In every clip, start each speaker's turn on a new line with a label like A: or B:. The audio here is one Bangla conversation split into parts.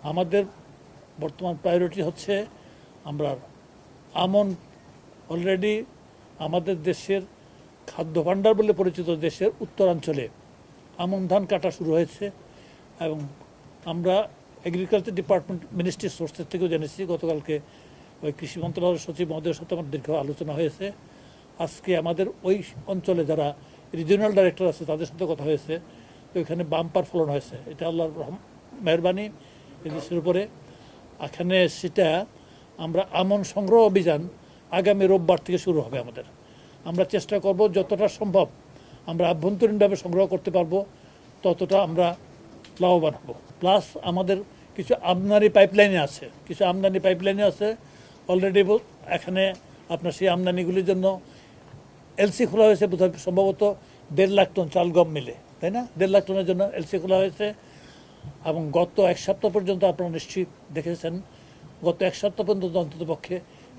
A: আমাদের বর্তমান প্রায়োরিটি হচ্ছে আমরা আমন অলরেডি আমাদের দেশের খাদ্য ভাণ্ডার বলে পরিচিত দেশের উত্তরাঞ্চলে আমন ধান কাটা শুরু হয়েছে এবং আমরা এগ্রিকালচার ডিপার্টমেন্ট মিনিস্ট্রি সোর্সের থেকেও জেনেছি গতকালকে ওই কৃষি মন্ত্রণালয়ের সচিব মহোদয়ের সাথে আমার দীর্ঘ আলোচনা হয়েছে। আজকে আমাদের ওই অঞ্চলে যারা রিজিওনাল ডাইরেক্টর আছে তাদের সাথে কথা হয়েছে, তো এখানে বাম্পার ফলন হয়েছে। এটা আল্লাহর মেহরবানি এই দেশের উপরে। এখানে সেটা আমরা আমন সংগ্রহ অভিযান আগামী রোববার থেকে শুরু হবে আমাদের। আমরা চেষ্টা করব যতটা সম্ভব আমরা আভ্যন্তরীণভাবে সংগ্রহ করতে পারবো ততটা আমরা লাভবান হব। প্লাস আমাদের কিছু আমদানি পাইপলাইনে আছে অলরেডি। এখানে আপনার সেই আমদানিগুলির জন্য এলসি খোলা হয়েছে বোধহয় সম্ভবত 1.5 লাখ টন চাল গম মিলে, তাই না? 1.5 লাখ টনের জন্য এলসি খোলা হয়েছে এবং গত এক সপ্তাহ পর্যন্ত আপনারা নিশ্চিত দেখেছেন, গত এক সপ্তাহ পর্যন্ত অন্ততপক্ষে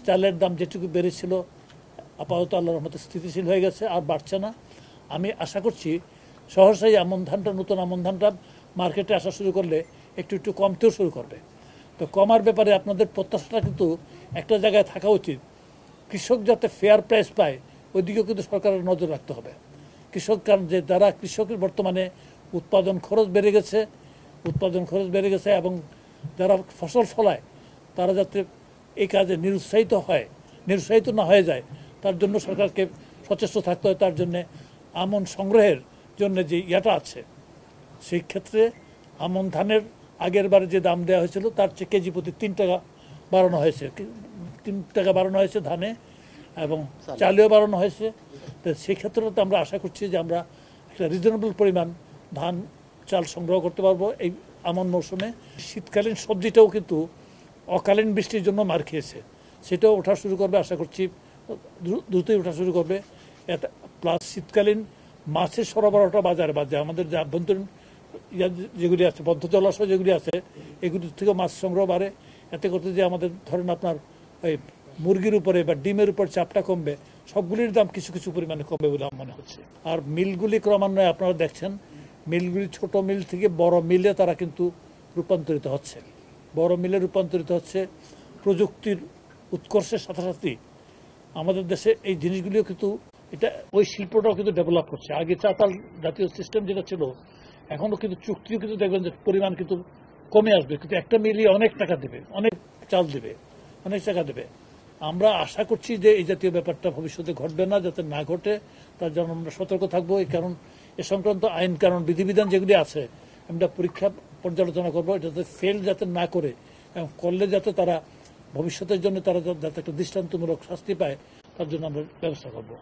A: চালের দাম যেটুকু বেড়েছিল আপাতত আল্লাহর রহমতে স্থিতিশীল হয়ে গেছে, আর বাড়ছে না। আমি আশা করছি সহসাই নতুন আমন ধানটা মার্কেটে আসা শুরু করলে একটু কমতেও শুরু করবে। তো কমার ব্যাপারে আপনাদের প্রত্যাশাটা কিন্তু একটা জায়গায় থাকা উচিত। কৃষক যাতে ফেয়ার প্রাইস পায় ওইদিকেও কিন্তু সরকারের নজর রাখতে হবে। কারণ যে যারা কৃষকের বর্তমানে উৎপাদন খরচ বেড়ে গেছে এবং যারা ফসল ফলায় তারা যাতে এই কাজে নিরুৎসাহিত না হয়ে যায় তার জন্য সরকারকে সচেষ্ট থাকতে হয়। তার জন্যে আমন সংগ্রহের জন্য যে ইয়াটা আছে, সেই ক্ষেত্রে আমন ধানের আগের বারে যে দাম দেওয়া হয়েছিল তার চেয়ে কেজি প্রতি 3 টাকা বাড়ানো হয়েছে, 3 টাকা বাড়ানো হয়েছে ধানে, এবং চালেও বাড়ানো হয়েছে। তো সেই ক্ষেত্রে আমরা আশা করছি যে আমরা একটা রিজনেবল পরিমাণ ধান চাল সংগ্রহ করতে পারবো এই আমন মৌসুমে। শীতকালীন সবজিটাও কিন্তু অকালীন বৃষ্টির জন্য মার খেয়েছে, সেটাও ওঠা শুরু করবে আশা করছি, দ্রুতই ওঠা শুরু করবে। প্লাস শীতকালীন মাছের সরবরাহটা বাজারে আমাদের যে আভ্যন্তরীণ যেগুলি আছে, বদ্ধ জলাশয় যেগুলি আছে, এগুলির থেকে মাছ সংগ্রহ বাড়ে। এতে করতে যে আমাদের ধরেন আপনার ওই মুরগির উপরে বা ডিমের উপর চাপটা কমবে, সবগুলির দাম কিছু পরিমাণে কমবে বলে আমার মনে হচ্ছে। আর মিলগুলি ক্রমান্বয়ে আপনারা দেখছেন, মিলগুলি ছোট মিল থেকে বড় মিলে তারা কিন্তু রূপান্তরিত হচ্ছে। প্রযুক্তির উৎকর্ষের সাথে আমাদের দেশে এই জিনিসগুলিও কিন্তু ওই শিল্পটাও কিন্তু ডেভেলপ হচ্ছে। আগে চাতাল জাতীয় সিস্টেম যেটা ছিল, এখনও কিন্তু চুক্তিও কিন্তু দেখবেন যে পরিমাণ কিন্তু কমে আসবে, কিন্তু একটা মিলিয়ে অনেক টাকা দেবে, অনেক চাল দেবে, অনেক টাকা দেবে। আমরা আশা করছি যে এই জাতীয় ব্যাপারটা ভবিষ্যতে ঘটবে না, যাতে না ঘটে তার জন্য আমরা সতর্ক থাকবো। এই কারণ এ সংক্রান্ত আইন কারণ বিধিবিধান যেগুলি আছে আমরা পরীক্ষা পর্যালোচনা করবো, এটাতে ফেল যাতে না করে এবং করলে যাতে তারা ভবিষ্যতের জন্য তারা যাতে একটা দৃষ্টান্তমূলক শাস্তি পায় তার জন্য আমরা ব্যবস্থা করবো।